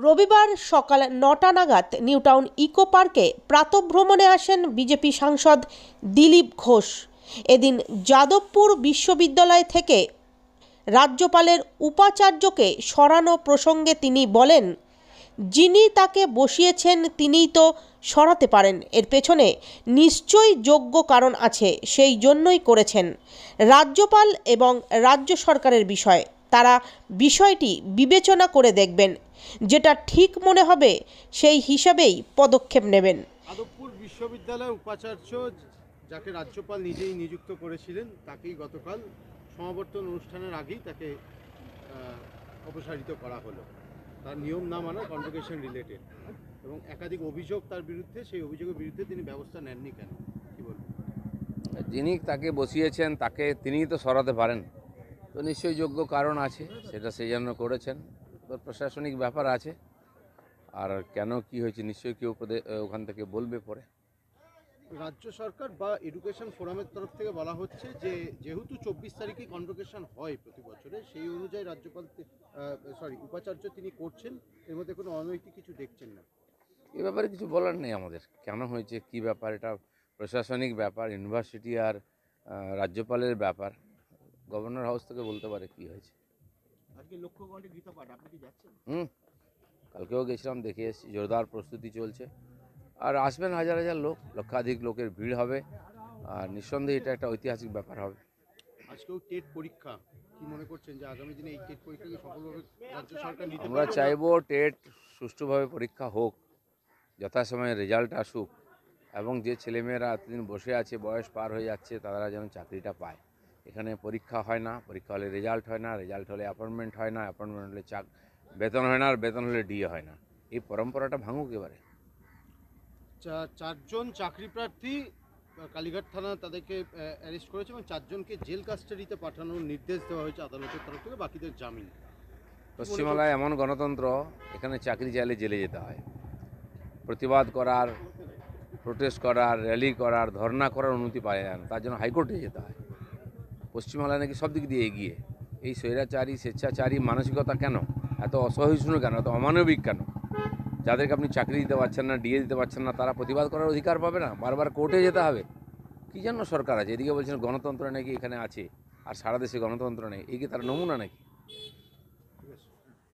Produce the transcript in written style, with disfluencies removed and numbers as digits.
রবিবার সকাল ৯টা নাগাদ নিউটাউন ইকো পার্কে প্রাতঃভ্রমণে আসেন বিজেপি সাংসদ দিলীপ ঘোষ। এদিন যাদবপুর বিশ্ববিদ্যালয় থেকে রাজ্যপালের উপাচার্যকে সরানো প্রসঙ্গে তিনি বলেন, যিনি তাকে বসিয়েছেন তিনিই তো সরাতে পারেন, এর পেছনে নিশ্চয়ই যোগ্য কারণ আছে, সেই জন্যই করেছেন। রাজ্যপাল এবং রাজ্য সরকারের বিষয়, তারা বিষয়টি বিবেচনা করে দেখবেন, যেটা ঠিক মনে হবে সেই হিসাবেই পদক্ষেপ নেবেন। যাদবপুর বিশ্ববিদ্যালয়ের উপাচার্য যাকে রাজ্যপাল নিজেই নিযুক্ত করেছিলেন তাকেই গতকাল সমাবর্তন অনুষ্ঠানের আগেই তাকে অপসারিত করা হলো। তার নিয়ম না মানা কনভোকেশন রিলেটেড এবং একাধিক অভিযোগ তার বিরুদ্ধে, সেই অভিযোগের বিরুদ্ধে তিনি ব্যবস্থা নেননি কেন, কি বলবেন? যিনি তাকে বসিয়েছেন তাকে তিনিই তো সরাতে পারেন, তো নিশ্চয়ই যোগ্য কারণ আছে, সেটা সেই জন্য করেছেন। তো প্রশাসনিক ব্যাপার আছে, আর কেন কি হয়েছে নিশ্চয়ই কেউ ওখান থেকে বলবে পরে। রাজ্য সরকার বা এডুকেশন ফোরামের তরফ থেকে বলা হচ্ছে যে যেহেতু 24 তারিখে কনভোকেশন হয় প্রতি বছরে, সেই অনুযায়ী রাজ্যপাল উপাচার্য তিনি করছেন, এর মধ্যে কোনো অনৈতিক কিছু দেখছেন না। এ ব্যাপারে কিছু বলার নেই আমাদের, কেন হয়েছে কি ব্যাপার, এটা প্রশাসনিক ব্যাপার, ইউনিভার্সিটি আর রাজ্যপালের ব্যাপার। গভর্নর হাউস থেকে বলতে পারে কি হয়েছে। আজকে লক্ষ্যকণ্ঠে গীতা পাঠ, আপনি কি যাচ্ছেন? কালকেও গেছিলাম, দেখে এসেছি, জোরদার প্রস্তুতি চলছে। আর আসবেন হাজার হাজার লোক, লক্ষাধিক লোকের ভিড় হবে, আর নিঃসন্দেহে এটা একটা ঐতিহাসিক ব্যাপার হবে। আজকেও টেট পরীক্ষা, কি মনে করছেন যে আগামী দিনে এই টেট পরীক্ষাকে সফলভাবে রাজ্য সরকার নিতে পারবে? আমরা চাইবো টেট সুষ্ঠুভাবে পরীক্ষা হোক, যথাসময়ে রেজাল্ট আসুক, এবং যে ছেলেমেয়েরা এতদিন বসে আছে, বয়স পার হয়ে যাচ্ছে, তারা যেন চাকরিটা পায়। এখানে পরীক্ষা হয় না, পরীক্ষা হলে রেজাল্ট হয় না, রেজাল্ট হলে অ্যাপয়েন্টমেন্ট হয় না, অ্যাপয়েন্টমেন্ট হলে বেতন হয় না, আর বেতন হলে ডিএ হয় না। এই পরম্পরাটা ভাঙুক এবারে। চারজন চাকরি প্রার্থী কালীঘাট থানা তাদেরকে অ্যারেস্ট করেছে এবং চারজনকে জেল কাস্টাডিতে পাঠানোর নির্দেশ দেওয়া হয়েছে আদালতের তরফ থেকে, বাকিদের জামিন। পশ্চিমবাংলায় এমন গণতন্ত্র, এখানে চাকরি চাইলে জেলে যেতে হয়। প্রতিবাদ করার, প্রোটেস্ট করার, র্যালি করার, ধর্ণা করার অনুমতি পাওয়া যায় না, তার জন্য হাইকোর্টে যেতে হয়। পশ্চিমবাংলায় নাকি সব দিক দিয়ে এগিয়ে। এই স্বৈরাচারী, স্বেচ্ছাচারী মানসিকতা কেন, এত অসহিষ্ণু কেন, এত অমানবিক কেন? যাদেরকে আপনি চাকরি দিতে পারছেন না, ডিএ দিতে পারছেন না, তারা প্রতিবাদ করার অধিকার পাবে না? বারবার কোর্টে যেতে হবে? কী জন্য সরকার আছে? এদিকে বলছেন গণতন্ত্র নাকি এখানে আছে, আর সারা দেশে গণতন্ত্র নেই। এই কি তার নমুনা নাকি?